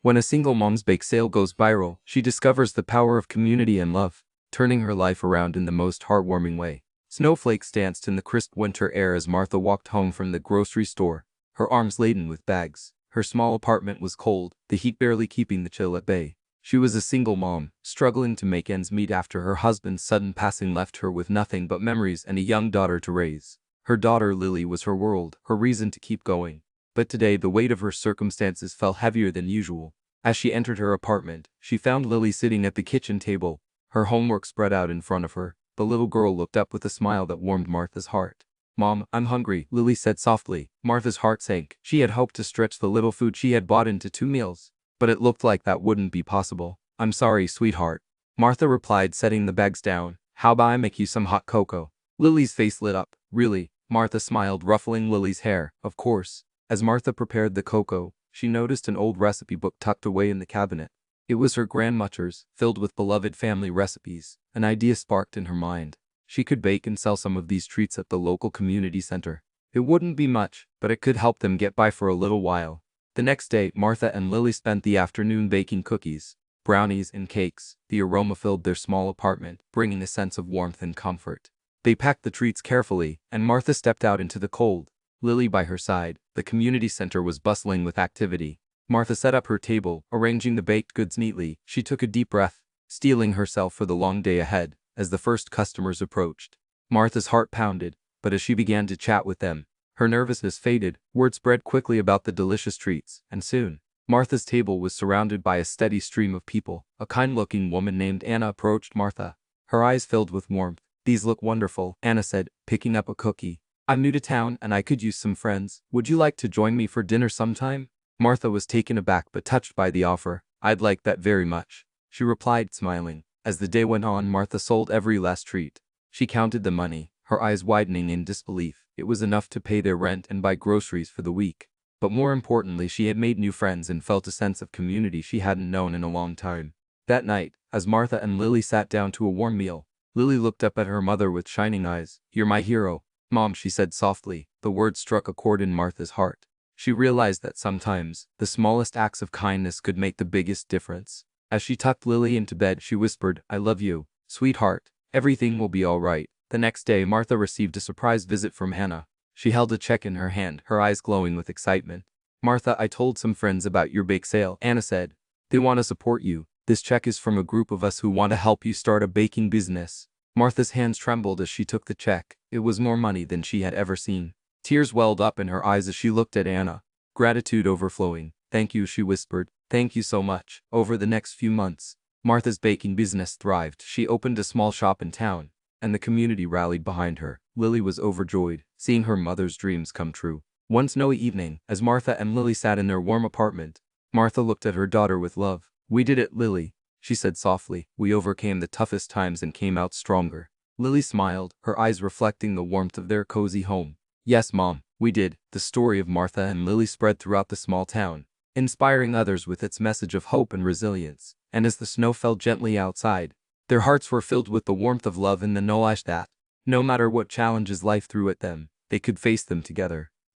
When a single mom's bake sale goes viral, she discovers the power of community and love, turning her life around in the most heartwarming way. Snowflakes danced in the crisp winter air as Martha walked home from the grocery store, her arms laden with bags. Her small apartment was cold, the heat barely keeping the chill at bay. She was a single mom, struggling to make ends meet after her husband's sudden passing left her with nothing but memories and a young daughter to raise. Her daughter Lily was her world, her reason to keep going. But today the weight of her circumstances fell heavier than usual. As she entered her apartment, she found Lily sitting at the kitchen table, her homework spread out in front of her. The little girl looked up with a smile that warmed Martha's heart. "Mom, I'm hungry," Lily said softly. Martha's heart sank. She had hoped to stretch the little food she had bought into 2 meals, but it looked like that wouldn't be possible. "I'm sorry, sweetheart," Martha replied, setting the bags down. "How about I make you some hot cocoa?" Lily's face lit up. "Really?" Martha smiled, ruffling Lily's hair. "Of course." As Martha prepared the cocoa, she noticed an old recipe book tucked away in the cabinet. It was her grandmother's, filled with beloved family recipes. An idea sparked in her mind. She could bake and sell some of these treats at the local community center. It wouldn't be much, but it could help them get by for a little while. The next day, Martha and Lily spent the afternoon baking cookies, brownies, and cakes. The aroma filled their small apartment, bringing a sense of warmth and comfort. They packed the treats carefully, and Martha stepped out into the cold, Lily by her side. The community center was bustling with activity. Martha set up her table, arranging the baked goods neatly. She took a deep breath, steeling herself for the long day ahead. As the first customers approached, Martha's heart pounded, but as she began to chat with them, her nervousness faded. Word spread quickly about the delicious treats, and soon, Martha's table was surrounded by a steady stream of people. A kind-looking woman named Anna approached Martha, her eyes filled with warmth. "These look wonderful," Anna said, picking up a cookie. "I'm new to town and I could use some friends. Would you like to join me for dinner sometime?" Martha was taken aback but touched by the offer. "I'd like that very much," she replied, smiling. As the day went on, Martha sold every last treat. She counted the money, her eyes widening in disbelief. It was enough to pay their rent and buy groceries for the week. But more importantly, she had made new friends and felt a sense of community she hadn't known in a long time. That night, as Martha and Lily sat down to a warm meal, Lily looked up at her mother with shining eyes. "You're my hero, Mom," she said softly. The words struck a chord in Martha's heart. She realized that sometimes, the smallest acts of kindness could make the biggest difference. As she tucked Lily into bed, she whispered, "I love you, sweetheart. Everything will be all right." The next day, Martha received a surprise visit from Hannah. She held a check in her hand, her eyes glowing with excitement. "Martha, I told some friends about your bake sale," Anna said. "They want to support you. This check is from a group of us who want to help you start a baking business." Martha's hands trembled as she took the check. It was more money than she had ever seen. Tears welled up in her eyes as she looked at Anna, gratitude overflowing. "Thank you," she whispered. "Thank you so much." Over the next few months, Martha's baking business thrived. She opened a small shop in town, and the community rallied behind her. Lily was overjoyed, seeing her mother's dreams come true. One snowy evening, as Martha and Lily sat in their warm apartment, Martha looked at her daughter with love. "We did it, Lily," she said softly. "We overcame the toughest times and came out stronger." Lily smiled, her eyes reflecting the warmth of their cozy home. "Yes, Mom, we did." The story of Martha and Lily spread throughout the small town, inspiring others with its message of hope and resilience. And as the snow fell gently outside, their hearts were filled with the warmth of love and the knowledge that, no matter what challenges life threw at them, they could face them together.